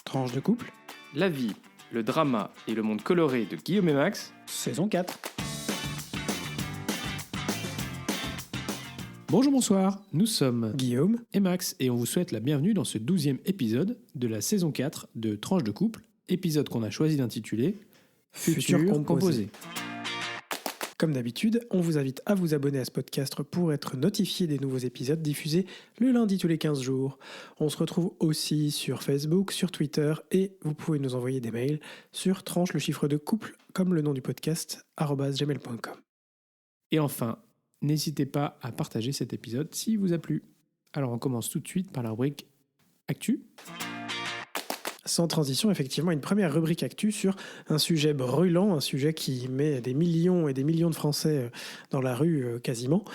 Tranche de couple, La vie, le drama et le monde coloré de Guillaume et Max. saison 4. Bonjour, bonsoir, Nous sommes Guillaume. et Max et on vous souhaite la bienvenue dans ce 12e épisode de la saison 4 de Tranche de couple, épisode qu'on a choisi d'intituler Futur Futur composé. composé. Comme d'habitude, on vous invite à vous abonner à ce podcast pour être notifié des nouveaux épisodes diffusés le lundi tous les 15 jours. On se retrouve aussi sur Facebook, sur Twitter et vous pouvez nous envoyer des mails sur tranche le chiffre de couple comme le nom du podcast @gmail.com. Et enfin, n'hésitez pas à partager cet épisode s'il vous a plu. Alors on commence tout de suite par la rubrique Actu. Sans transition, effectivement, une première rubrique actu sur un sujet brûlant, un sujet qui met des millions et des millions de Français dans la rue quasiment,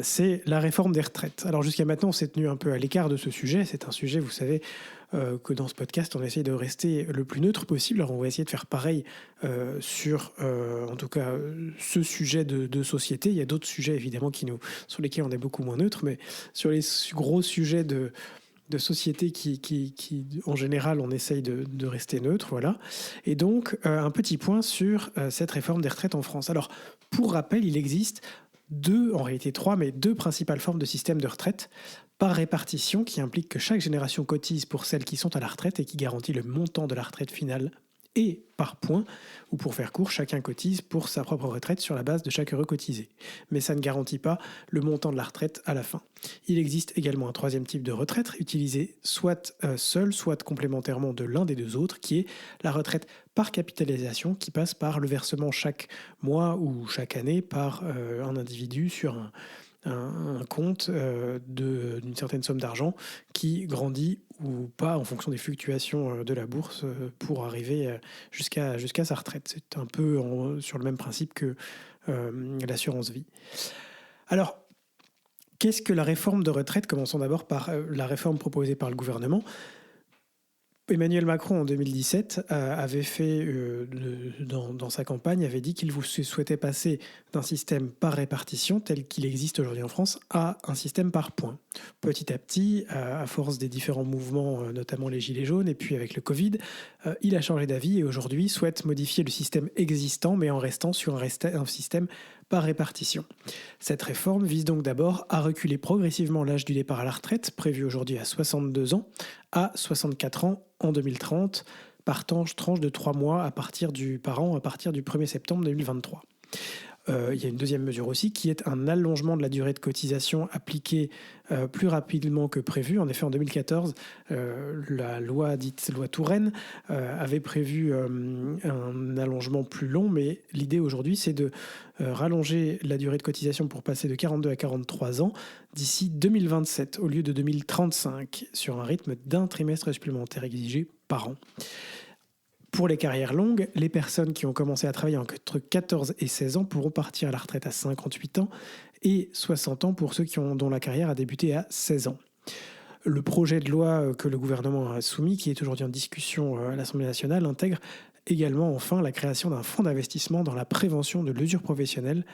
c'est la réforme des retraites. Alors jusqu'à maintenant, on s'est tenu un peu à l'écart de ce sujet. C'est un sujet, vous savez, que dans ce podcast, on essaye de rester le plus neutre possible. Alors on va essayer de faire pareil sur, en tout cas, ce sujet de société. Il y a d'autres sujets, évidemment, sur lesquels on est beaucoup moins neutre, mais sur les gros sujets de société qui, en général, on essaye de rester neutre, voilà. Et donc, un petit point sur cette réforme des retraites en France. Alors, pour rappel, il existe deux principales formes de système de retraite par répartition qui implique que chaque génération cotise pour celles qui sont à la retraite et qui garantit le montant de la retraite finale, et par points, ou pour faire court, chacun cotise pour sa propre retraite sur la base de chaque heure cotisé. Mais ça ne garantit pas le montant de la retraite à la fin. Il existe également un troisième type de retraite, utilisé soit seul, soit complémentairement de l'un des deux autres, qui est la retraite par capitalisation, qui passe par le versement chaque mois ou chaque année par un individu sur un compte d'une certaine somme d'argent qui grandit ou pas en fonction des fluctuations de la bourse pour arriver jusqu'à sa retraite. C'est un peu sur le même principe que l'assurance vie. Alors, qu'est-ce que la réforme de retraite ? Commençons d'abord par la réforme proposée par le gouvernement. Emmanuel Macron, en 2017, avait fait, dans sa campagne, avait dit qu'il souhaitait passer d'un système par répartition, tel qu'il existe aujourd'hui en France, à un système par points. Petit à petit, à force des différents mouvements, notamment les Gilets jaunes, et puis avec le Covid, il a changé d'avis et aujourd'hui souhaite modifier le système existant, mais en restant sur un système par répartition. Cette réforme vise donc d'abord à reculer progressivement l'âge du départ à la retraite, prévu aujourd'hui à 62 ans, à 64 ans en 2030, par tranche de 3 mois par an à partir du 1er septembre 2023. Il y a une deuxième mesure aussi qui est un allongement de la durée de cotisation appliquée plus rapidement que prévu. En effet, en 2014, la loi dite loi Touraine avait prévu un allongement plus long, mais l'idée aujourd'hui, c'est de rallonger la durée de cotisation pour passer de 42 à 43 ans d'ici 2027 au lieu de 2035, sur un rythme d'un trimestre supplémentaire exigé par an. Pour les carrières longues, les personnes qui ont commencé à travailler entre 14 et 16 ans pourront partir à la retraite à 58 ans et 60 ans pour ceux dont la carrière a débuté à 16 ans. Le projet de loi que le gouvernement a soumis, qui est aujourd'hui en discussion à l'Assemblée nationale, intègre également enfin la création d'un fonds d'investissement dans la prévention de l'usure professionnelle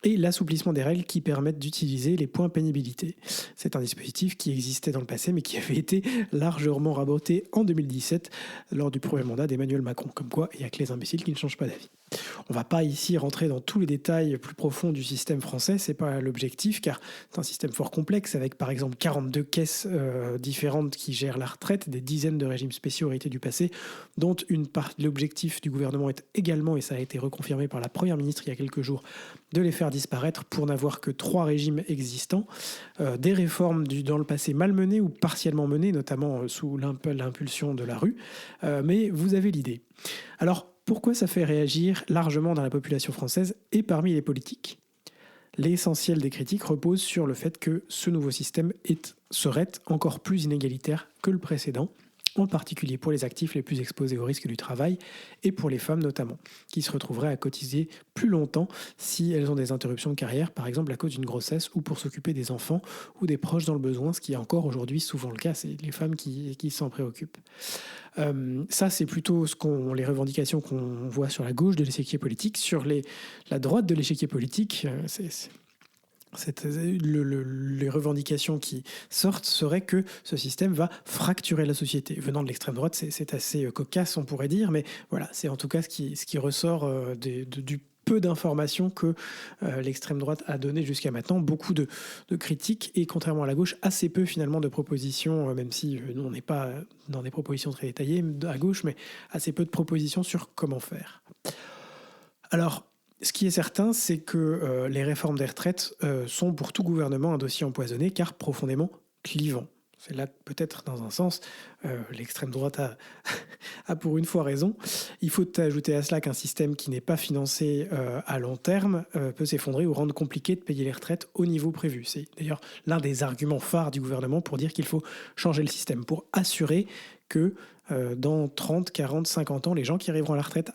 et l'assouplissement des règles qui permettent d'utiliser les points pénibilité. C'est un dispositif qui existait dans le passé mais qui avait été largement raboté en 2017 lors du premier mandat d'Emmanuel Macron. Comme quoi, il n'y a que les imbéciles qui ne changent pas d'avis. On ne va pas ici rentrer dans tous les détails plus profonds du système français, c'est pas l'objectif, car c'est un système fort complexe avec par exemple 42 caisses différentes qui gèrent la retraite, des dizaines de régimes spéciaux hérités du passé, dont l'objectif du gouvernement est également, et ça a été reconfirmé par la Première ministre il y a quelques jours, de les faire disparaître pour n'avoir que 3 régimes existants. Des réformes dans le passé mal menées ou partiellement menées, notamment sous l'impulsion de la rue, mais vous avez l'idée. Alors, pourquoi ça fait réagir largement dans la population française et parmi les politiques ? L'essentiel des critiques repose sur le fait que ce nouveau système serait encore plus inégalitaire que le précédent, en particulier pour les actifs les plus exposés au risque du travail et pour les femmes notamment, qui se retrouveraient à cotiser plus longtemps si elles ont des interruptions de carrière, par exemple à cause d'une grossesse ou pour s'occuper des enfants ou des proches dans le besoin, ce qui est encore aujourd'hui souvent le cas, c'est les femmes qui s'en préoccupent. Ça, c'est plutôt les revendications qu'on voit sur la gauche de l'échiquier politique. Sur la droite de l'échiquier politique, Les revendications qui sortent seraient que ce système va fracturer la société. Venant de l'extrême droite, c'est assez cocasse, on pourrait dire, mais voilà, c'est en tout cas ce qui ressort du peu d'informations que l'extrême droite a donné jusqu'à maintenant. Beaucoup de critiques et, contrairement à la gauche, assez peu finalement de propositions, même si nous on n'est pas dans des propositions très détaillées à gauche, mais assez peu de propositions sur comment faire. Alors, ce qui est certain, c'est que les réformes des retraites sont pour tout gouvernement un dossier empoisonné, car profondément clivant. C'est là que peut-être, dans un sens, l'extrême droite a pour une fois raison. Il faut ajouter à cela qu'un système qui n'est pas financé à long terme peut s'effondrer ou rendre compliqué de payer les retraites au niveau prévu. C'est d'ailleurs l'un des arguments phares du gouvernement pour dire qu'il faut changer le système, pour assurer que dans 30, 40, 50 ans, les gens qui arriveront à la retraite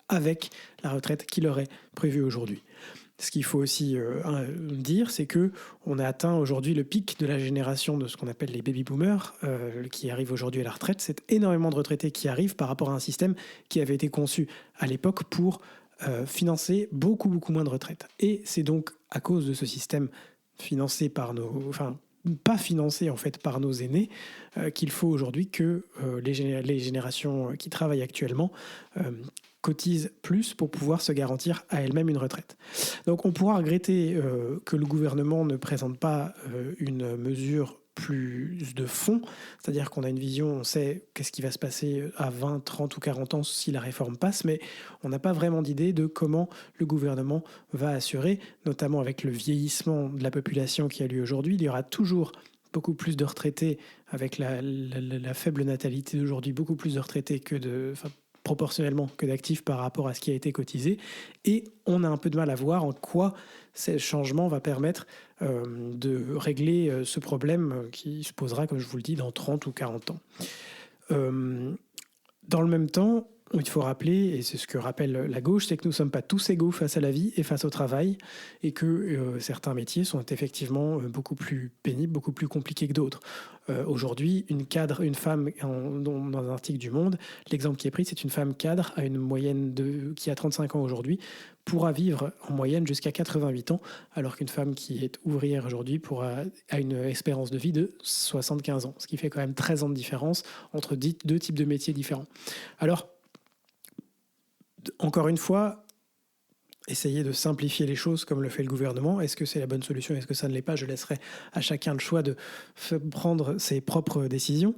avec la retraite qui leur est prévue aujourd'hui. Ce qu'il faut aussi dire, c'est qu'on a atteint aujourd'hui le pic de la génération de ce qu'on appelle les baby-boomers qui arrivent aujourd'hui à la retraite. C'est énormément de retraités qui arrivent par rapport à un système qui avait été conçu à l'époque pour financer beaucoup, beaucoup moins de retraites. Et c'est donc à cause de ce système financé par pas financé en fait par nos aînés, qu'il faut aujourd'hui que les générations qui travaillent actuellement cotisent plus pour pouvoir se garantir à elles-mêmes une retraite. Donc on pourra regretter que le gouvernement ne présente pas une mesure plus de fond, c'est-à-dire qu'on a une vision, on sait qu'est-ce qui va se passer à 20, 30 ou 40 ans si la réforme passe, mais on n'a pas vraiment d'idée de comment le gouvernement va assurer, notamment avec le vieillissement de la population qui a lieu aujourd'hui. Il y aura toujours beaucoup plus de retraités, avec la faible natalité d'aujourd'hui, beaucoup plus de retraités proportionnellement que d'actifs par rapport à ce qui a été cotisé. Et on a un peu de mal à voir en quoi ce changement va permettre de régler ce problème qui se posera, comme je vous le dis, dans 30 ou 40 ans. Dans le même temps, il faut rappeler, et c'est ce que rappelle la gauche, c'est que nous ne sommes pas tous égaux face à la vie et face au travail, et que certains métiers sont effectivement beaucoup plus pénibles, beaucoup plus compliqués que d'autres. Aujourd'hui, une femme, dans un article du Monde, l'exemple qui est pris, c'est une femme cadre à une moyenne qui a 35 ans aujourd'hui, pourra vivre en moyenne jusqu'à 88 ans, alors qu'une femme qui est ouvrière aujourd'hui a une espérance de vie de 75 ans, ce qui fait quand même 13 ans de différence entre deux types de métiers différents. Alors, encore une fois, essayer de simplifier les choses comme le fait le gouvernement. Est-ce que c'est la bonne solution ? Est-ce que ça ne l'est pas ? Je laisserai à chacun le choix de prendre ses propres décisions.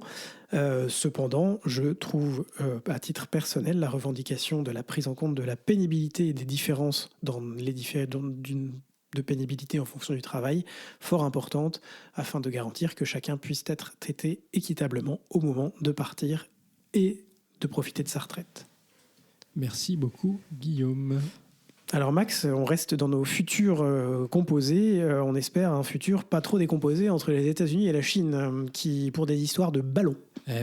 Cependant, je trouve, à titre personnel, la revendication de la prise en compte de la pénibilité et des différences de pénibilité en fonction du travail fort importante afin de garantir que chacun puisse être traité équitablement au moment de partir et de profiter de sa retraite. Merci beaucoup, Guillaume. Alors Max, on reste dans nos futurs composés. On espère un futur pas trop décomposé entre les États-Unis et la Chine, qui pour des histoires de ballons.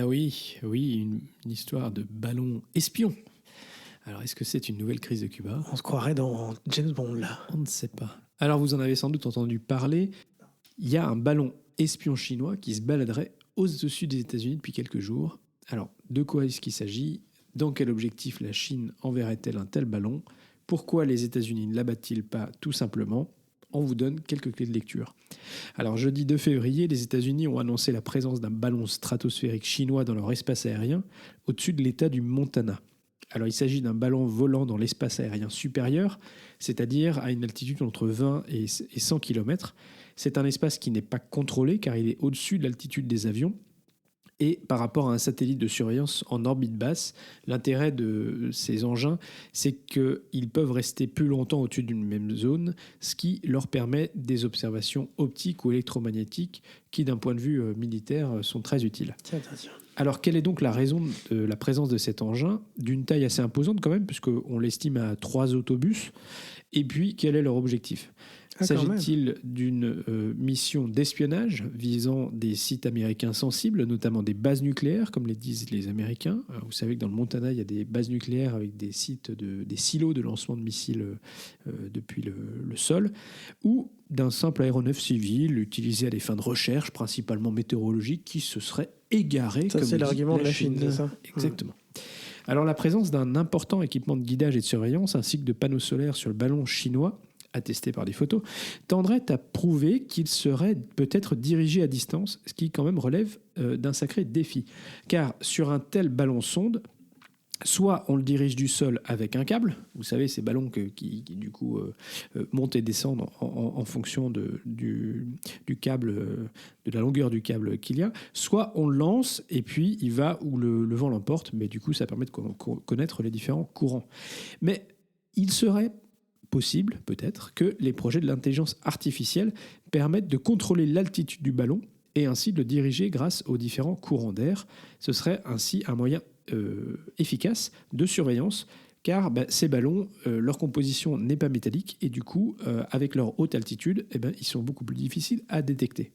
Oui, une histoire de ballon espion. Alors, est-ce que c'est une nouvelle crise de Cuba ? On se croirait dans James Bond, là. On ne sait pas. Alors, vous en avez sans doute entendu parler. Il y a un ballon espion chinois qui se baladerait au-dessus des États-Unis depuis quelques jours. Alors, de quoi est-ce qu'il s'agit ? Dans quel objectif la Chine enverrait-elle un tel ballon ? Pourquoi les États-Unis ne l'abattent-ils pas tout simplement ? On vous donne quelques clés de lecture. Alors, jeudi 2 février, les États-Unis ont annoncé la présence d'un ballon stratosphérique chinois dans leur espace aérien au-dessus de l'État du Montana. Alors, il s'agit d'un ballon volant dans l'espace aérien supérieur, c'est-à-dire à une altitude entre 20 et 100 km. C'est un espace qui n'est pas contrôlé car il est au-dessus de l'altitude des avions. Et par rapport à un satellite de surveillance en orbite basse, l'intérêt de ces engins, c'est qu'ils peuvent rester plus longtemps au-dessus d'une même zone, ce qui leur permet des observations optiques ou électromagnétiques qui, d'un point de vue militaire, sont très utiles. Tiens. Alors, quelle est donc la raison de la présence de cet engin, d'une taille assez imposante quand même, puisqu'on l'estime à 3 autobus, et puis quel est leur objectif ? S'agit-il d'une mission d'espionnage visant des sites américains sensibles, notamment des bases nucléaires, comme les disent les Américains ? Vous savez que dans le Montana, il y a des bases nucléaires avec des silos de lancement de missiles depuis le sol, ou d'un simple aéronef civil utilisé à des fins de recherche, principalement météorologiques, qui se serait égaré. Ça, c'est l'argument de la Chine, c'est ça ? Exactement. Alors, la présence d'un important équipement de guidage et de surveillance, ainsi que de panneaux solaires sur le ballon chinois, attesté par des photos, tendrait à prouver qu'il serait peut-être dirigé à distance, ce qui quand même relève d'un sacré défi. Car sur un tel ballon-sonde, soit on le dirige du sol avec un câble, vous savez, ces ballons qui du coup montent et descendent en fonction du câble, de la longueur du câble qu'il y a, soit on le lance et puis il va où le vent l'emporte, mais du coup ça permet de connaître les différents courants. Mais il serait possible, peut-être, que les projets de l'intelligence artificielle permettent de contrôler l'altitude du ballon et ainsi de le diriger grâce aux différents courants d'air. Ce serait ainsi un moyen efficace de surveillance, car ces ballons, leur composition n'est pas métallique et du coup, avec leur haute altitude, ils sont beaucoup plus difficiles à détecter.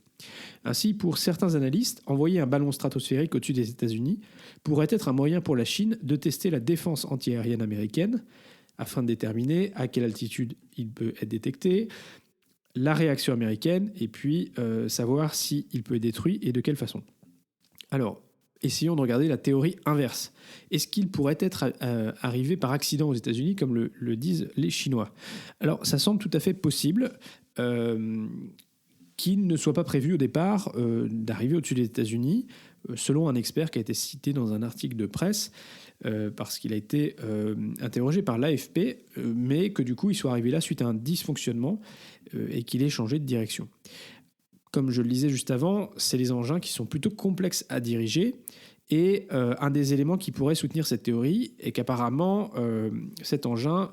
Ainsi, pour certains analystes, envoyer un ballon stratosphérique au-dessus des États-Unis pourrait être un moyen pour la Chine de tester la défense antiaérienne américaine afin de déterminer à quelle altitude il peut être détecté, la réaction américaine et puis savoir s'il peut être détruit et de quelle façon. Alors, essayons de regarder la théorie inverse. Est-ce qu'il pourrait être arrivé par accident aux États-Unis, comme le disent les Chinois? Alors, ça semble tout à fait possible qu'il ne soit pas prévu au départ d'arriver au-dessus des États-Unis, selon un expert qui a été cité dans un article de presse, parce qu'il a été interrogé par l'AFP, mais que du coup, il soit arrivé là suite à un dysfonctionnement et qu'il ait changé de direction. Comme je le disais juste avant, c'est les engins qui sont plutôt complexes à diriger. Et un des éléments qui pourrait soutenir cette théorie est qu'apparemment, cet engin,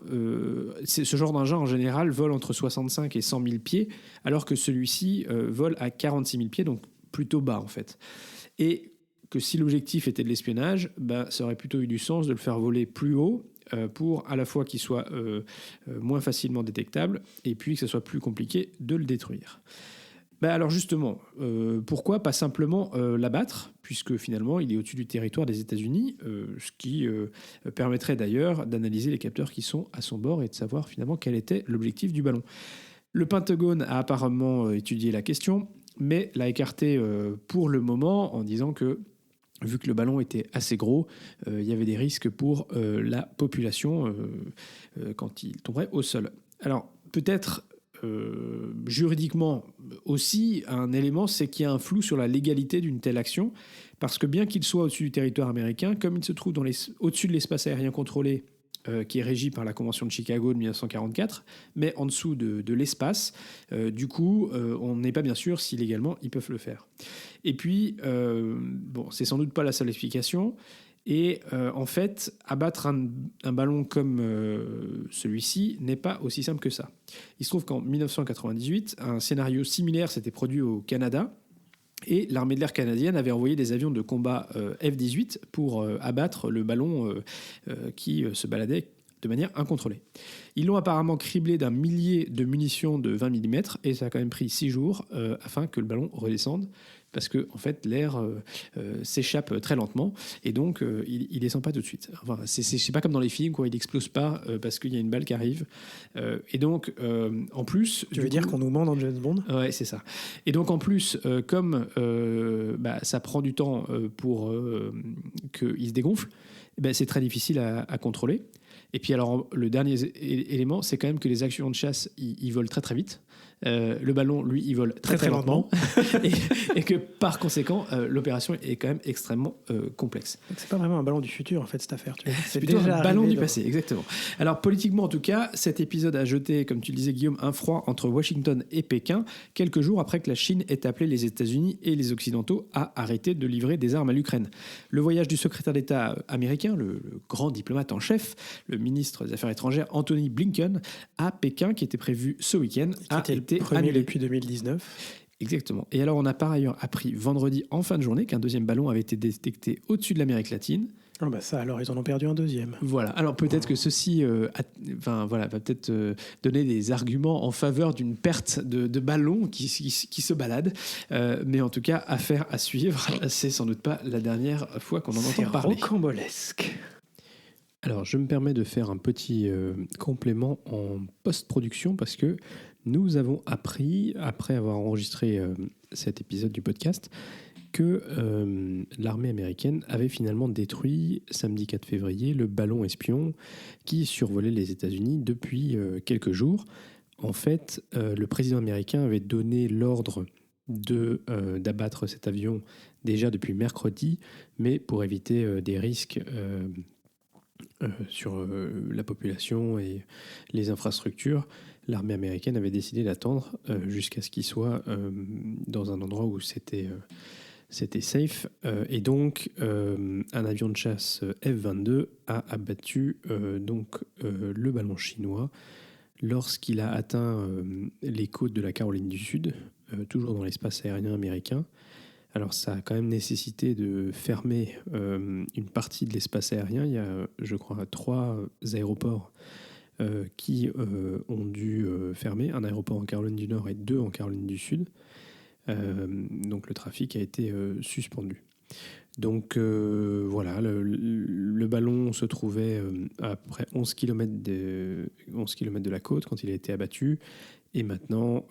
ce genre d'engin en général vole entre 65 et 100 000 pieds, alors que celui-ci vole à 46 000 pieds, donc plutôt bas en fait. Et que si l'objectif était de l'espionnage, ça aurait plutôt eu du sens de le faire voler plus haut, pour à la fois qu'il soit moins facilement détectable, et puis que ce soit plus compliqué de le détruire. Alors justement, pourquoi pas simplement l'abattre, puisque finalement il est au-dessus du territoire des États-Unis, ce qui permettrait d'ailleurs d'analyser les capteurs qui sont à son bord et de savoir finalement quel était l'objectif du ballon. Le Pentagone a apparemment étudié la question, mais l'a écarté pour le moment en disant que, vu que le ballon était assez gros, il y avait des risques pour la population quand il tomberait au sol. Alors peut-être... juridiquement aussi, un élément, c'est qu'il y a un flou sur la légalité d'une telle action, parce que bien qu'il soit au-dessus du territoire américain, comme il se trouve au-dessus de l'espace aérien contrôlé, qui est régi par la Convention de Chicago de 1944, mais en dessous de l'espace, du coup, on n'est pas bien sûr si légalement ils peuvent le faire. Et puis, c'est sans doute pas la seule explication. Et en fait, abattre un ballon comme celui-ci n'est pas aussi simple que ça. Il se trouve qu'en 1998, un scénario similaire s'était produit au Canada et l'armée de l'air canadienne avait envoyé des avions de combat F-18 pour abattre le ballon qui se baladait de manière incontrôlée. Ils l'ont apparemment criblé d'un millier de munitions de 20 mm et ça a quand même pris 6 jours afin que le ballon redescende, parce que en fait l'air s'échappe très lentement et donc il descend pas tout de suite. Enfin, c'est pas comme dans les films quoi, il explose pas parce qu'il y a une balle qui arrive. Et donc en plus, tu veux dire qu'on nous ment dans James Bond? Ouais, c'est ça. Et donc en plus, comme ça prend du temps pour qu'il se dégonfle, c'est très difficile à contrôler. Et puis alors le dernier élément, c'est quand même que les avions de chasse ils volent très très vite. Le ballon, lui, il vole très lentement. et que par conséquent, l'opération est quand même extrêmement complexe. Donc c'est pas vraiment un ballon du futur, en fait, cette affaire. C'est plutôt un ballon du passé, exactement. Alors, politiquement, en tout cas, cet épisode a jeté, comme tu le disais, Guillaume, un froid entre Washington et Pékin, quelques jours après que la Chine ait appelé les États-Unis et les Occidentaux à arrêter de livrer des armes à l'Ukraine. Le voyage du secrétaire d'État américain, le grand diplomate en chef, le ministre des Affaires étrangères Anthony Blinken, à Pékin, qui était prévu ce week-end, a été premier annulé depuis 2019. Exactement. Et alors, on a par ailleurs appris vendredi en fin de journée qu'un deuxième ballon avait été détecté au-dessus de l'Amérique latine. Ça, alors, ils en ont perdu un deuxième. Voilà. Alors, peut-être que ceci va peut-être donner des arguments en faveur d'une perte de ballons qui se baladent. Mais en tout cas, affaire à suivre. C'est sans doute pas la dernière fois qu'on en entend parler. C'est rocambolesque. Alors, je me permets de faire un petit complément en post-production parce que nous avons appris, après avoir enregistré cet épisode du podcast, que l'armée américaine avait finalement détruit, samedi 4 février, le ballon espion qui survolait les États-Unis depuis quelques jours. En fait, le président américain avait donné l'ordre d'abattre cet avion déjà depuis mercredi, mais pour éviter des risques sur la population et les infrastructures, l'armée américaine avait décidé d'attendre jusqu'à ce qu'il soit dans un endroit où c'était safe. Et donc, un avion de chasse F-22 a abattu le ballon chinois lorsqu'il a atteint les côtes de la Caroline du Sud, toujours dans l'espace aérien américain. Alors ça a quand même nécessité de fermer une partie de l'espace aérien. Il y a, je crois, 3 aéroports qui ont dû fermer. Un aéroport en Caroline du Nord et 2 en Caroline du Sud. Donc le trafic a été suspendu. Donc voilà, le ballon se trouvait à près 11 km de la côte quand il a été abattu. Et maintenant,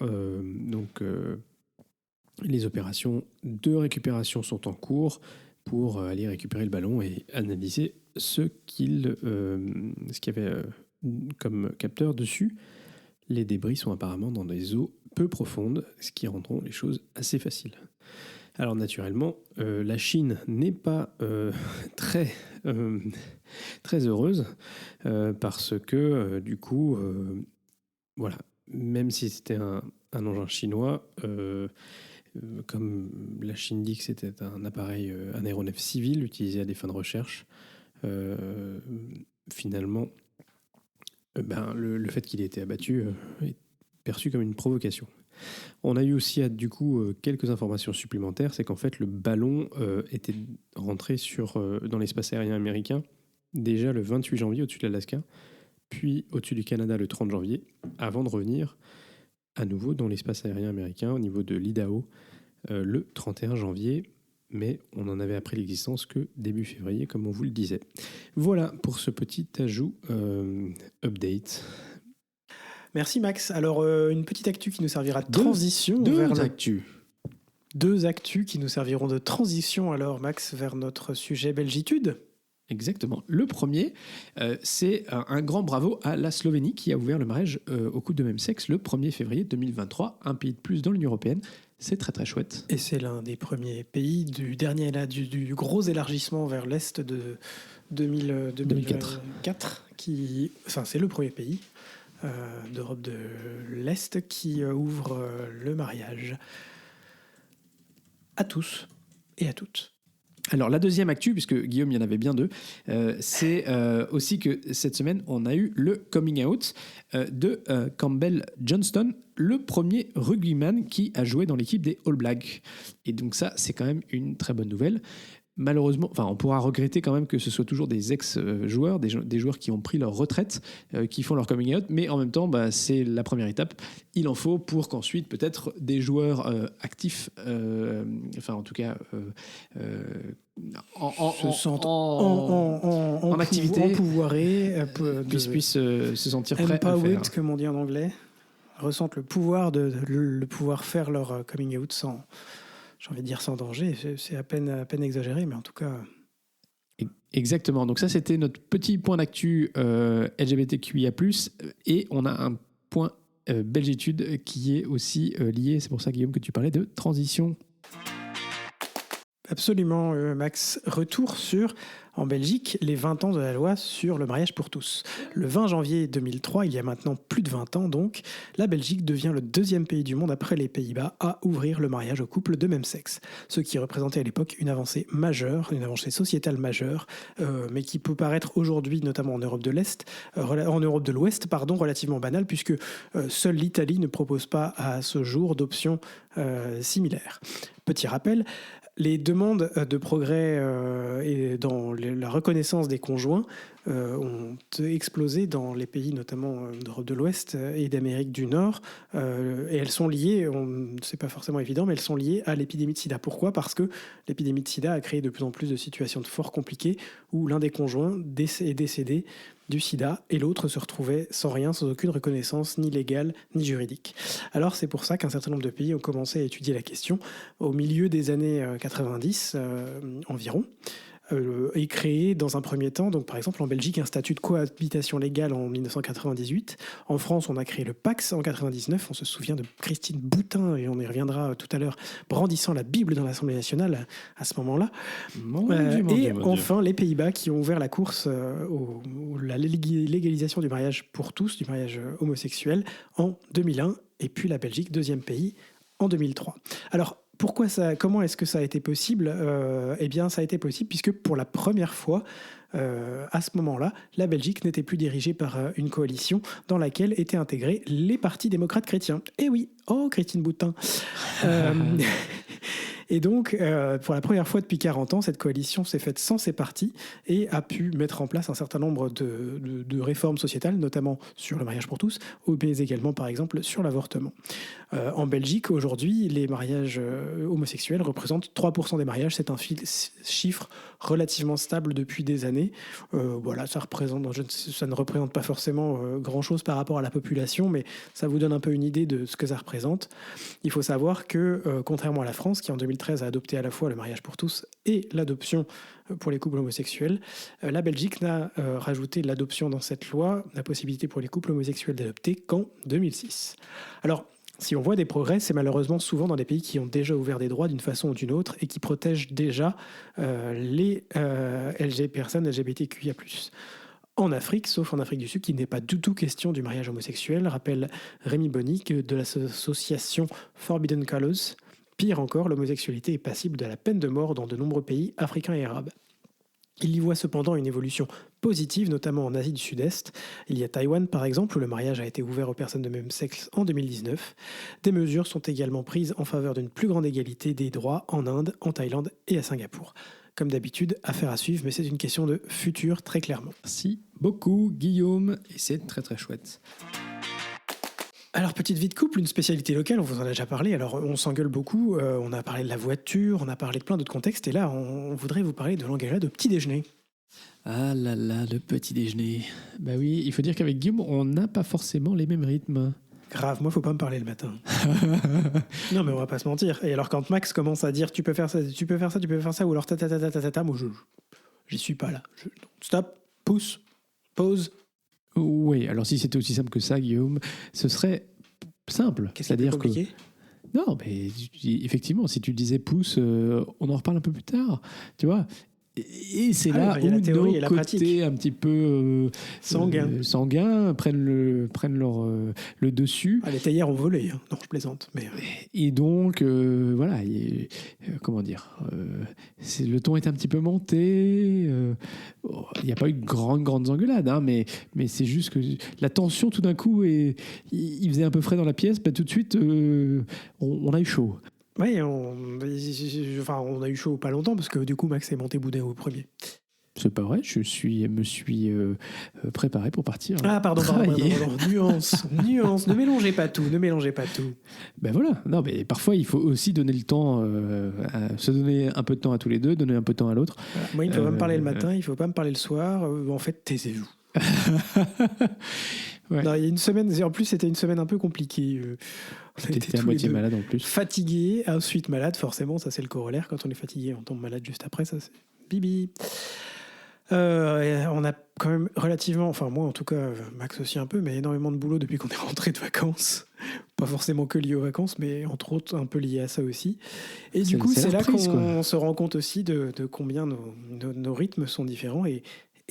les opérations de récupération sont en cours pour aller récupérer le ballon et analyser ce qu'il y avait comme capteur dessus. Les débris sont apparemment dans des eaux peu profondes, ce qui rendront les choses assez faciles. Alors naturellement, la Chine n'est pas très heureuse parce que du coup, voilà, même si c'était un engin chinois, comme la Chine dit que c'était un appareil, un aéronef civil utilisé à des fins de recherche, finalement, le fait qu'il ait été abattu est perçu comme une provocation. On a eu aussi du coup quelques informations supplémentaires, c'est qu'en fait le ballon était rentré dans l'espace aérien américain déjà le 28 janvier au-dessus de l'Alaska, puis au-dessus du Canada le 30 janvier, avant de revenir à nouveau dans l'espace aérien américain au niveau de l'Idaho le 31 janvier, mais on n'en avait appris l'existence que début février, comme on vous le disait. Voilà pour ce petit ajout update. Merci Max. Alors, une petite actu qui nous servira de transition. Deux actus qui nous serviront de transition, alors Max, vers notre sujet Belgitude. Exactement. Le premier, c'est un grand bravo à la Slovénie qui a ouvert le mariage aux couples de même sexe le 1er février 2023, un pays de plus dans l'Union européenne. C'est très très chouette. Et c'est l'un des premiers pays du gros élargissement vers l'Est de 2004. C'est le premier pays d'Europe de l'Est qui ouvre le mariage à tous et à toutes. Alors la deuxième actu, puisque Guillaume, il y en avait bien 2, c'est aussi que cette semaine, on a eu le coming out de Campbell Johnston, le premier rugbyman qui a joué dans l'équipe des All Blacks. Et donc ça, c'est quand même une très bonne nouvelle. Malheureusement, on pourra regretter quand même que ce soit toujours des ex-joueurs, des joueurs qui ont pris leur retraite, qui font leur coming out, mais en même temps, c'est la première étape. Il en faut pour qu'ensuite, peut-être, des joueurs actifs, en tout cas, en activité, empouvoirés, puissent se sentir prêts à le faire. Comme on dit en anglais, ressentent le pouvoir de pouvoir faire leur coming out sans... J'ai envie de dire sans danger, c'est à peine exagéré, mais en tout cas... Exactement, donc ça c'était notre petit point d'actu LGBTQIA+, et on a un point Belgitude qui est aussi lié, c'est pour ça Guillaume que tu parlais de transition. Absolument, Max. Retour sur, en Belgique, les 20 ans de la loi sur le mariage pour tous. Le 20 janvier 2003, il y a maintenant plus de 20 ans donc, la Belgique devient le 2e pays du monde après les Pays-Bas à ouvrir le mariage aux couples de même sexe. Ce qui représentait à l'époque une avancée majeure, une avancée sociétale majeure, mais qui peut paraître aujourd'hui, notamment en Europe de l'Ouest, relativement banale, puisque seule l'Italie ne propose pas à ce jour d'options similaires. Petit rappel, les demandes de progrès et dans la reconnaissance des conjoints ont explosé dans les pays notamment d'Europe de l'Ouest et d'Amérique du Nord. Et elles sont liées, c'est pas forcément évident, mais elles sont liées à l'épidémie de sida. Pourquoi ? Parce que l'épidémie de sida a créé de plus en plus de situations fort compliquées où l'un des conjoints est décédé du sida et l'autre se retrouvait sans rien, sans aucune reconnaissance ni légale ni juridique. Alors c'est pour ça qu'un certain nombre de pays ont commencé à étudier la question au milieu des années 90 environ. est créé dans un premier temps. Donc, par exemple, en Belgique, un statut de cohabitation légale en 1998. En France, on a créé le PACS en 99. On se souvient de Christine Boutin, et on y reviendra tout à l'heure, brandissant la Bible dans l'Assemblée nationale à ce moment-là. Mon Dieu. Enfin, les Pays-Bas qui ont ouvert la course la légalisation du mariage pour tous, du mariage homosexuel, en 2001. Et puis la Belgique, deuxième pays, en 2003. Alors, comment est-ce que ça a été possible ? Eh bien, ça a été possible puisque pour la première fois, à ce moment-là, la Belgique n'était plus dirigée par une coalition dans laquelle étaient intégrés les partis démocrates chrétiens. Eh oui, oh Christine Boutin. Et donc, pour la première fois depuis 40 ans, cette coalition s'est faite sans ces partis et a pu mettre en place un certain nombre de réformes sociétales, notamment sur le mariage pour tous, mais également, par exemple, sur l'avortement. En Belgique, aujourd'hui, les mariages homosexuels représentent 3% des mariages. C'est un chiffre relativement stable depuis des années. Voilà, ça ne représente pas forcément grand-chose par rapport à la population, mais ça vous donne un peu une idée de ce que ça représente. Il faut savoir que, contrairement à la France, qui en 2013 a adopté à la fois le mariage pour tous et l'adoption pour les couples homosexuels, la Belgique n'a rajouté l'adoption dans cette loi, la possibilité pour les couples homosexuels d'adopter qu'en 2006. Alors, si on voit des progrès, c'est malheureusement souvent dans des pays qui ont déjà ouvert des droits d'une façon ou d'une autre et qui protègent déjà les personnes LGBTQIA+. En Afrique, sauf en Afrique du Sud, qui n'est pas du tout question du mariage homosexuel, rappelle Rémi Bonny de l'association Forbidden Colours. Pire encore, l'homosexualité est passible de la peine de mort dans de nombreux pays africains et arabes. Il y voit cependant une évolution positive, notamment en Asie du Sud-Est. Il y a Taïwan, par exemple, où le mariage a été ouvert aux personnes de même sexe en 2019. Des mesures sont également prises en faveur d'une plus grande égalité des droits en Inde, en Thaïlande et à Singapour. Comme d'habitude, affaire à suivre, mais c'est une question de futur, très clairement. Merci beaucoup, Guillaume, et c'est très très chouette. Alors, petite vie de couple, une spécialité locale, on vous en a déjà parlé. Alors, on s'engueule beaucoup, on a parlé de la voiture, on a parlé de plein d'autres contextes, et là, on voudrait vous parler de l'engueulade au petit déjeuner. Ah là là, le petit déjeuner. Bah oui, il faut dire qu'avec Guillaume, on n'a pas forcément les mêmes rythmes. Grave, moi, faut pas me parler le matin. Non, mais on va pas se mentir. Et alors, quand Max commence à dire tu peux faire ça, tu peux faire ça, tu peux faire ça, ou alors ta, moi, j'y suis pas là. Stop, pousse, pause. Oui, alors si c'était aussi simple que ça, Guillaume, ce serait simple. Qu'est-ce qui est compliqué ? Non, mais effectivement, si tu disais pouce, on en reparle un peu plus tard, tu vois. Et c'est là où la théorie et la côtés pratique. Un petit peu sanguins prennent le dessus. Les théières ont volé, hein. Non, je plaisante. Mais... Et donc, voilà, comment dire, le ton est un petit peu monté. Il n'y a pas eu de grandes engueulades, hein, mais c'est juste que la tension, tout d'un coup, il faisait un peu frais dans la pièce. Tout de suite, on a eu chaud. Oui, on a eu chaud pas longtemps parce que du coup Max est monté boudin au premier. C'est pas vrai, me suis préparé pour partir. Ah pardon. Nuance, ne mélangez pas tout. Ben voilà, non mais parfois il faut aussi donner le temps, se donner un peu de temps à tous les deux, donner un peu de temps à l'autre. Voilà. Moi il ne faut pas me parler le matin, il ne faut pas me parler le soir, en fait taisez-vous. Ouais. Non, il y a une semaine, en plus c'était une semaine un peu compliquée. On était à moitié malade en plus. Fatigué, ensuite malade, forcément, ça c'est le corollaire. Quand on est fatigué, on tombe malade juste après, ça c'est bibi. On a quand même relativement, enfin moi en tout cas, Max aussi un peu, mais énormément de boulot depuis qu'on est rentré de vacances. Pas forcément que lié aux vacances, mais entre autres un peu lié à ça aussi. Et du coup, c'est là qu'on se rend compte aussi de combien nos rythmes sont différents et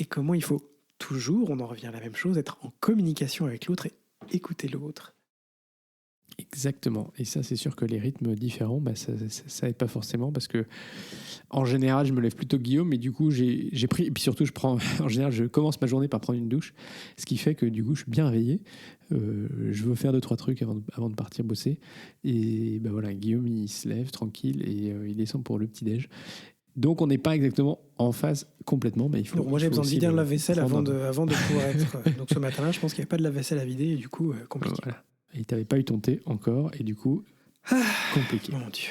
comment il faut toujours, on en revient à la même chose, être en communication avec l'autre et écouter l'autre. Exactement. Et ça, c'est sûr que les rythmes différents, ça aide pas forcément parce que, en général, je me lève plutôt Guillaume, mais du coup, j'ai pris. Et puis surtout, en général, je commence ma journée par prendre une douche, ce qui fait que du coup, je suis bien réveillé. Je veux faire 2-3 trucs avant de partir bosser. Et ben voilà, Guillaume, il se lève tranquille et il descend pour le petit-déj. Donc, on n'est pas exactement en phase complètement, mais il faut. Donc, moi, j'ai besoin de vider un lave-vaisselle avant de pouvoir être. Donc, ce matin-là, je pense qu'il n'y avait pas de lave-vaisselle à vider et du coup, compliqué. Voilà. Et tu n'avais pas eu ton thé encore, et du coup, compliqué. Mon Dieu.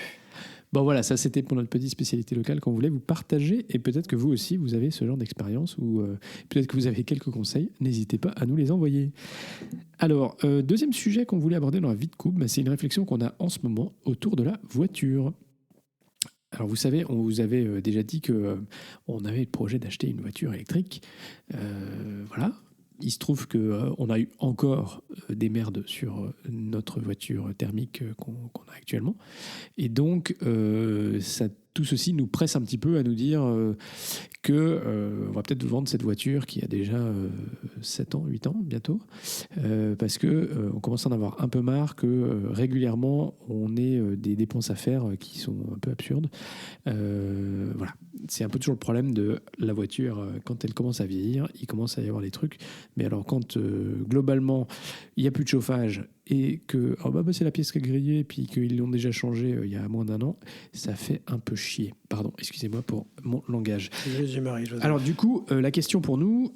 Bon voilà, ça c'était pour notre petite spécialité locale qu'on voulait vous partager, et peut-être que vous aussi vous avez ce genre d'expérience, ou peut-être que vous avez quelques conseils, n'hésitez pas à nous les envoyer. Alors, deuxième sujet qu'on voulait aborder dans la vie de couple, c'est une réflexion qu'on a en ce moment autour de la voiture. Alors vous savez, on vous avait déjà dit que on avait le projet d'acheter une voiture électrique. Voilà. Il se trouve qu'on a eu encore des merdes sur notre voiture thermique qu'on a actuellement. Et donc, tout ceci nous presse un petit peu à nous dire qu'on va peut-être vendre cette voiture qui a déjà 7 ans, 8 ans bientôt, parce qu'on commence à en avoir un peu marre que régulièrement, on ait des dépenses à faire qui sont un peu absurdes. Voilà. C'est un peu toujours le problème de la voiture. Quand elle commence à vieillir, il commence à y avoir des trucs. Mais alors quand globalement, il n'y a plus de chauffage et que c'est la pièce qui est grillée et puis qu'ils l'ont déjà changé il y a moins d'1 an, ça fait un peu chier. Pardon, excusez-moi pour mon langage. Alors du coup, la question pour nous,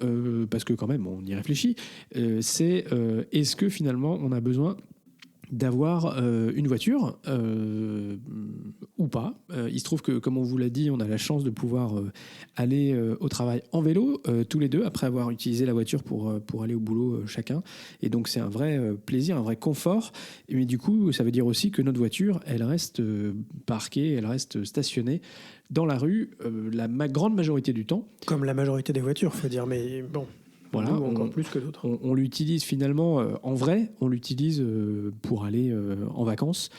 parce que quand même on y réfléchit, c'est est-ce que finalement on a besoin d'avoir une voiture ou pas. Il se trouve que, comme on vous l'a dit, on a la chance de pouvoir aller au travail en vélo, tous les deux, après avoir utilisé la voiture pour aller au boulot chacun. Et donc, c'est un vrai plaisir, un vrai confort. Mais du coup, ça veut dire aussi que notre voiture, elle reste parquée, elle reste stationnée dans la rue la grande majorité du temps. Comme la majorité des voitures, faut dire, mais bon... Voilà, nous, encore plus que d'autres. On l'utilise finalement en vrai, on l'utilise pour aller en vacances,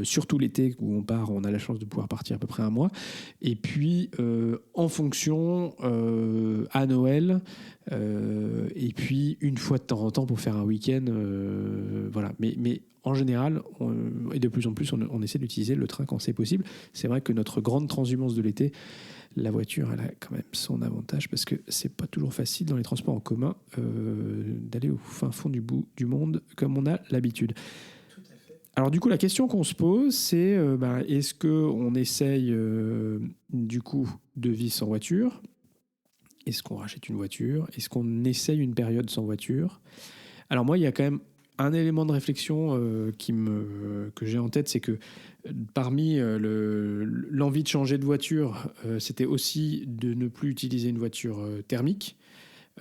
surtout l'été où on part, on a la chance de pouvoir partir à peu près 1 mois. Et puis en fonction à Noël, et puis une fois de temps en temps pour faire un week-end. Voilà. Mais en général, et de plus en plus, on essaie d'utiliser le train quand c'est possible. C'est vrai que notre grande transhumance de l'été, la voiture, elle a quand même son avantage parce que c'est pas toujours facile dans les transports en commun d'aller au fin fond du monde comme on a l'habitude. Tout à fait. Alors du coup, la question qu'on se pose, c'est est-ce qu'on essaye du coup de vivre sans voiture ? Est-ce qu'on rachète une voiture ? Est-ce qu'on essaye une période sans voiture ? Alors moi, il y a quand même un élément de réflexion que j'ai en tête, c'est que parmi l'envie de changer de voiture, c'était aussi de ne plus utiliser une voiture thermique.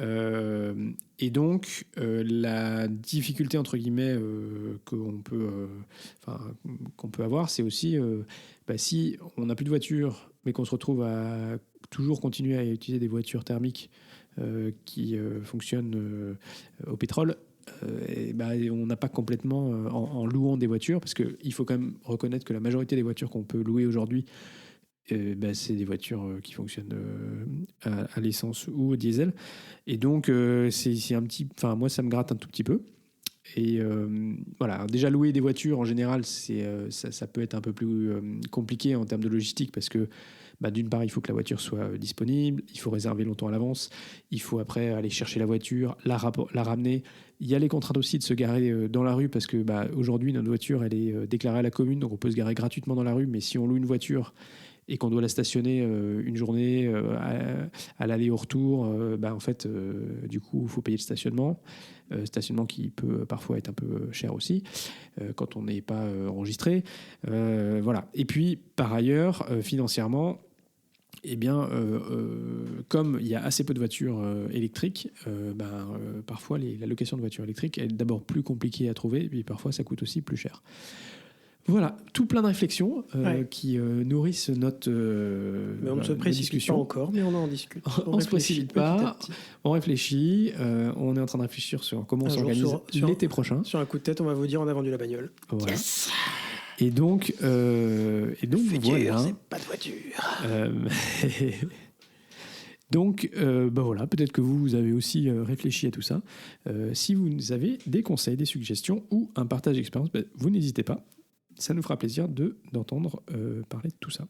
Et donc, la difficulté, entre guillemets, qu'on peut avoir, c'est aussi si on n'a plus de voiture, mais qu'on se retrouve à toujours continuer à utiliser des voitures thermiques qui fonctionnent au pétrole, on n'a pas complètement en louant des voitures, parce qu'il faut quand même reconnaître que la majorité des voitures qu'on peut louer aujourd'hui, c'est des voitures qui fonctionnent à l'essence ou au diesel. Et donc, c'est un petit... Enfin, moi, ça me gratte un tout petit peu. Et voilà, alors déjà louer des voitures, en général, ça peut être un peu plus compliqué en termes de logistique, parce que d'une part, il faut que la voiture soit disponible, il faut réserver longtemps à l'avance, il faut après aller chercher la voiture, la ramener. Il y a les contraintes aussi de se garer dans la rue, parce que aujourd'hui, notre voiture, elle est déclarée à la commune, donc on peut se garer gratuitement dans la rue, mais si on loue une voiture et qu'on doit la stationner une journée à l'aller au retour, en fait, du coup, il faut payer le stationnement. Stationnement qui peut parfois être un peu cher aussi quand on n'est pas enregistré. Voilà. Et puis, par ailleurs, financièrement, comme il y a assez peu de voitures électriques, parfois la location de voitures électriques est d'abord plus compliquée à trouver, et puis parfois ça coûte aussi plus cher. Voilà, tout plein de réflexions qui nourrissent notre mais on ne se précipite pas encore, mais on en discute. On ne se précipite pas, on réfléchit, on est en train de réfléchir sur comment on s'organise l'été prochain. Sur un coup de tête, on va vous dire on a vendu la bagnole. Voilà. Yes. Et donc futur, voilà. C'est pas de voiture. Donc, voilà, peut-être que vous avez aussi réfléchi à tout ça. Si vous avez des conseils, des suggestions ou un partage d'expérience, vous n'hésitez pas. Ça nous fera plaisir d'entendre parler de tout ça.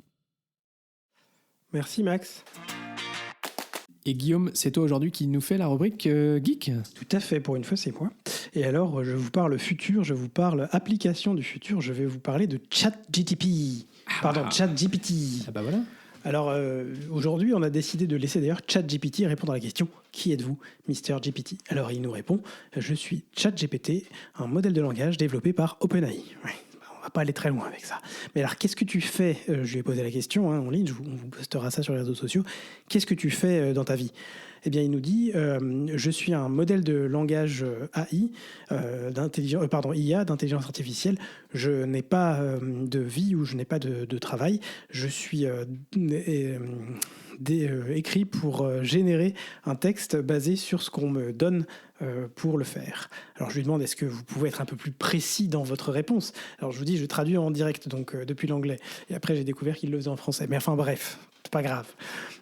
Merci Max. Et Guillaume, c'est toi aujourd'hui qui nous fait la rubrique Geek ? Tout à fait, pour une fois c'est moi. Et alors, je vous parle futur, je vous parle application du futur, je vais vous parler de ChatGPT. ChatGPT. Ah bah voilà. Alors, aujourd'hui, on a décidé de laisser d'ailleurs ChatGPT répondre à la question « Qui êtes-vous, Mr. GPT ?» Alors, il nous répond « Je suis ChatGPT, un modèle de langage développé par OpenAI. » On va pas aller très loin avec ça. Mais alors, qu'est-ce que tu fais ? Je lui ai posé la question en ligne, on vous postera ça sur les réseaux sociaux. Qu'est-ce que tu fais dans ta vie ? eh bien, il nous dit je suis un modèle de langage AI, IA, d'intelligence artificielle. Je n'ai pas de vie ou je n'ai pas de travail. Je suis écrit pour générer un texte basé sur ce qu'on me donne pour le faire. Alors je lui demande, est-ce que vous pouvez être un peu plus précis dans votre réponse? Alors je vous dis, je traduis en direct donc depuis l'anglais. Et après j'ai découvert qu'il le faisait en français. Mais enfin bref, c'est pas grave.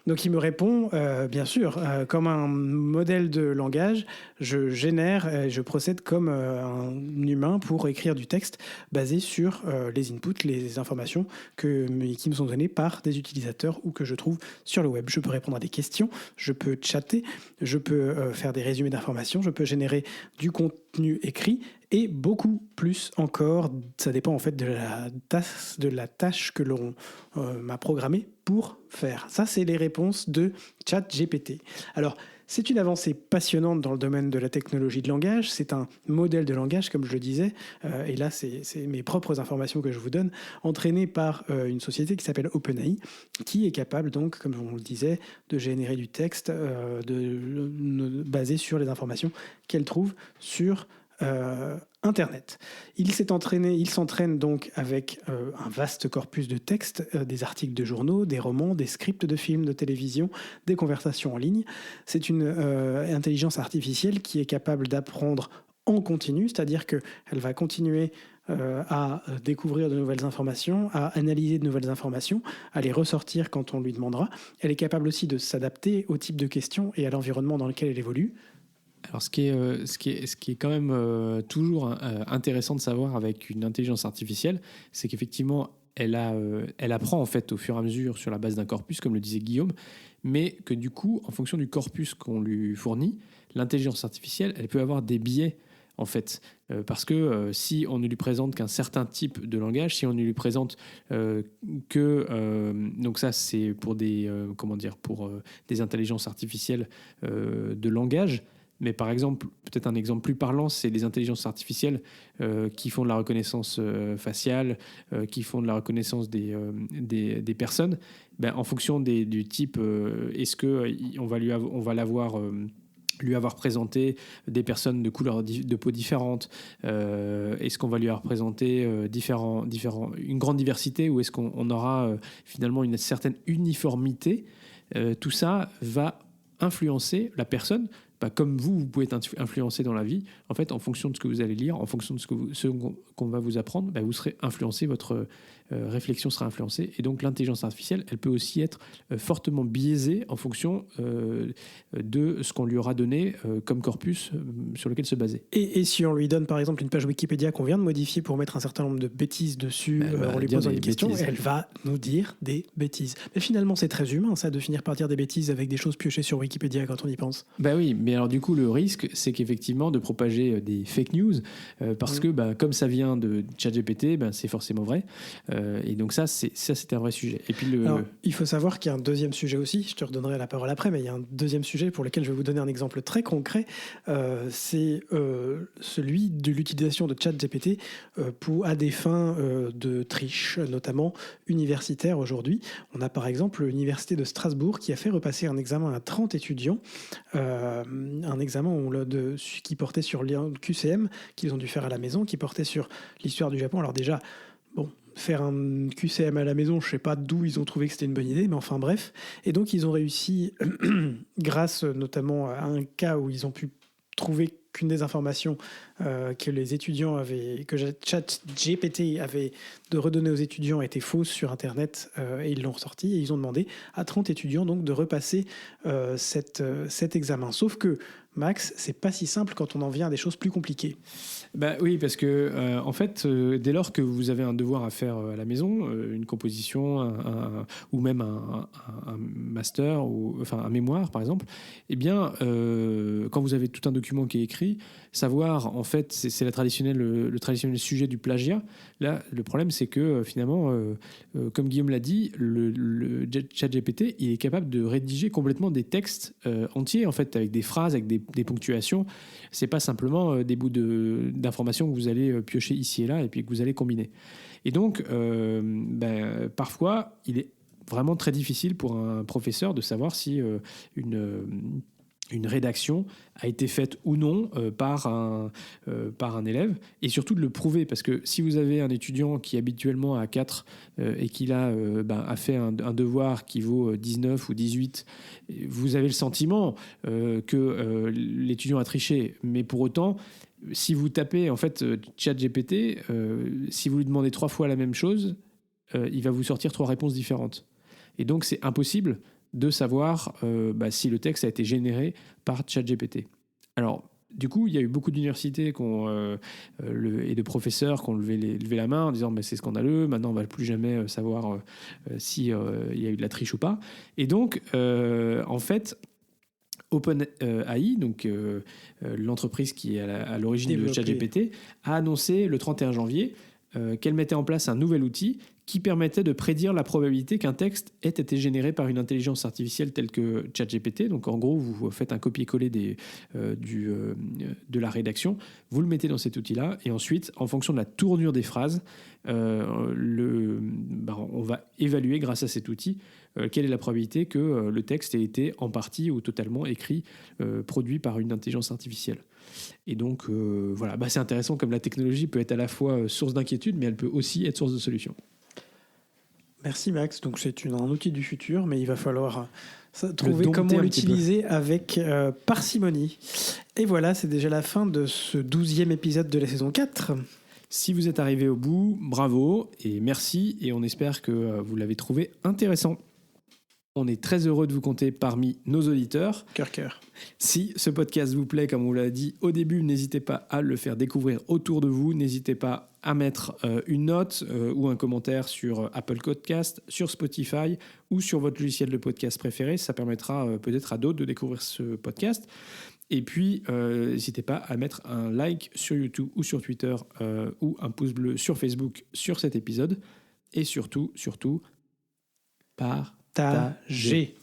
Donc il me répond, bien sûr, comme un modèle de langage, je génère, je procède comme un humain pour écrire du texte basé sur les inputs, les informations qui me sont données par des utilisateurs ou que je trouve sur le web. Je peux répondre à des questions, je peux chatter, je peux faire des résumés d'informations, je peux générer du contenu écrit et beaucoup plus encore. Ça dépend en fait de la tâche que l'on m'a programmée pour faire. Ça, c'est les réponses de ChatGPT. Alors, c'est une avancée passionnante dans le domaine de la technologie de langage. C'est un modèle de langage, comme je le disais. Et là, c'est mes propres informations que je vous donne, entraînées par une société qui s'appelle OpenAI, qui est capable, donc, comme on le disait, de générer du texte basé sur les informations qu'elle trouve sur Internet. Il s'entraîne donc avec un vaste corpus de textes, des articles de journaux, des romans, des scripts de films, de télévision, des conversations en ligne. C'est une intelligence artificielle qui est capable d'apprendre en continu, c'est-à-dire qu'elle va continuer à découvrir de nouvelles informations, à analyser de nouvelles informations, à les ressortir quand on lui demandera. Elle est capable aussi de s'adapter au type de questions et à l'environnement dans lequel elle évolue. Alors, ce qui est quand même toujours intéressant de savoir avec une intelligence artificielle, c'est qu'effectivement, elle apprend en fait au fur et à mesure sur la base d'un corpus, comme le disait Guillaume, mais que du coup, en fonction du corpus qu'on lui fournit, l'intelligence artificielle, elle peut avoir des biais en fait, parce que si on ne lui présente qu'un certain type de langage, si on ne lui présente donc ça c'est pour des intelligences artificielles de langage. Mais par exemple, peut-être un exemple plus parlant, c'est les intelligences artificielles qui font de la reconnaissance faciale, qui font de la reconnaissance des personnes. Ben, en fonction du type, est-ce qu'on va lui avoir présenté des personnes de couleurs de peau différentes, est-ce qu'on va lui avoir présenté une grande diversité, ou est-ce qu'on aura finalement une certaine uniformité? Tout ça va influencer la personne. Comme vous pouvez être influencé dans la vie, en fait, en fonction de ce que vous allez lire, en fonction de ce qu'on va vous apprendre, vous serez influencé, votre réflexion sera influencée. Et donc, l'intelligence artificielle, elle peut aussi être fortement biaisée en fonction de ce qu'on lui aura donné comme corpus sur lequel se baser. Et si on lui donne, par exemple, une page Wikipédia qu'on vient de modifier pour mettre un certain nombre de bêtises dessus, en lui posant une question, elle va nous dire des bêtises. Mais finalement, c'est très humain, ça, de finir par dire des bêtises avec des choses piochées sur Wikipédia quand on y pense. Oui, mais alors du coup, le risque, c'est qu'effectivement, de propager des fake news, parce que comme ça vient de ChatGPT, c'est forcément vrai. Et donc ça, c'était un vrai sujet. Et puis Alors, il faut savoir qu'il y a un deuxième sujet aussi, je te redonnerai la parole après, mais il y a un deuxième sujet pour lequel je vais vous donner un exemple très concret. C'est celui de l'utilisation de ChatGPT à des fins de triche, notamment universitaires aujourd'hui. On a par exemple l'université de Strasbourg qui a fait repasser un examen à 30 étudiants, un examen qui portait sur le QCM, qu'ils ont dû faire à la maison, qui portait sur l'histoire du Japon. Alors déjà, faire un QCM à la maison, je ne sais pas d'où ils ont trouvé que c'était une bonne idée, mais enfin bref. Et donc ils ont réussi, grâce notamment à un cas où ils ont pu trouver qu'une des informations que les étudiants que ChatGPT avait de redonner aux étudiants était fausse sur Internet, et ils l'ont ressorti et ils ont demandé à 30 étudiants donc de repasser cet examen. Sauf que, Max, c'est pas si simple quand on en vient à des choses plus compliquées. Oui, parce que en fait, dès lors que vous avez un devoir à faire à la maison, une composition, ou même un master, ou enfin un mémoire par exemple, eh bien, quand vous avez tout un document qui est écrit, savoir en fait, c'est le traditionnel sujet du plagiat. Là, le problème, c'est que finalement, comme Guillaume l'a dit, le ChatGPT, il est capable de rédiger complètement des textes entiers, en fait, avec des phrases, avec des ponctuations. C'est pas simplement des bouts d'informations que vous allez piocher ici et là et puis que vous allez combiner. Et donc, parfois, il est vraiment très difficile pour un professeur de savoir si une rédaction a été faite ou non par un élève, et surtout de le prouver, parce que si vous avez un étudiant qui habituellement a 4 et qui a fait un devoir qui vaut 19 ou 18, vous avez le sentiment que l'étudiant a triché, mais pour autant, si vous tapez en fait ChatGPT, si vous lui demandez 3 fois la même chose, il va vous sortir 3 réponses différentes. Et donc c'est impossible de savoir si le texte a été généré par ChatGPT. Alors, du coup, il y a eu beaucoup d'universités et de professeurs qui ont levé la main en disant c'est scandaleux, maintenant on ne va plus jamais savoir s'il y a eu de la triche ou pas. Et donc, en fait, OpenAI, donc l'entreprise qui est à l'origine de ChatGPT, a annoncé le 31 janvier qu'elle mettait en place un nouvel outil qui permettait de prédire la probabilité qu'un texte ait été généré par une intelligence artificielle telle que ChatGPT. Donc en gros, vous faites un copier-coller de la rédaction, vous le mettez dans cet outil-là, et ensuite, en fonction de la tournure des phrases, on va évaluer grâce à cet outil quelle est la probabilité que le texte ait été en partie ou totalement écrit, produit par une intelligence artificielle. Et donc, c'est intéressant comme la technologie peut être à la fois source d'inquiétude, mais elle peut aussi être source de solution. Merci Max. Donc c'est un outil du futur, mais il va falloir trouver comment l'utiliser avec parcimonie. Et voilà, c'est déjà la fin de ce 12e épisode de la saison 4. Si vous êtes arrivé au bout, bravo et merci, et on espère que vous l'avez trouvé intéressant. On est très heureux de vous compter parmi nos auditeurs. Cœur. Si ce podcast vous plaît, comme on l'a dit au début, n'hésitez pas à le faire découvrir autour de vous. N'hésitez pas à mettre une note ou un commentaire sur Apple Podcast, sur Spotify ou sur votre logiciel de podcast préféré. Ça permettra peut-être à d'autres de découvrir ce podcast. Et puis, n'hésitez pas à mettre un like sur YouTube ou sur Twitter ou un pouce bleu sur Facebook sur cet épisode. Et surtout, partagez.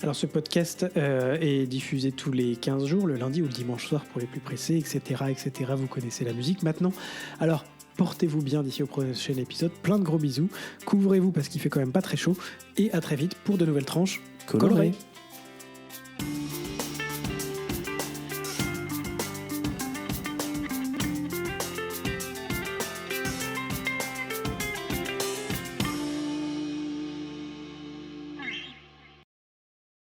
Alors ce podcast est diffusé tous les 15 jours, le lundi ou le dimanche soir pour les plus pressés, etc. Vous connaissez la musique maintenant. Alors portez-vous bien d'ici au prochain épisode. Plein de gros bisous. Couvrez-vous parce qu'il fait quand même pas très chaud. Et à très vite pour de nouvelles tranches colorées.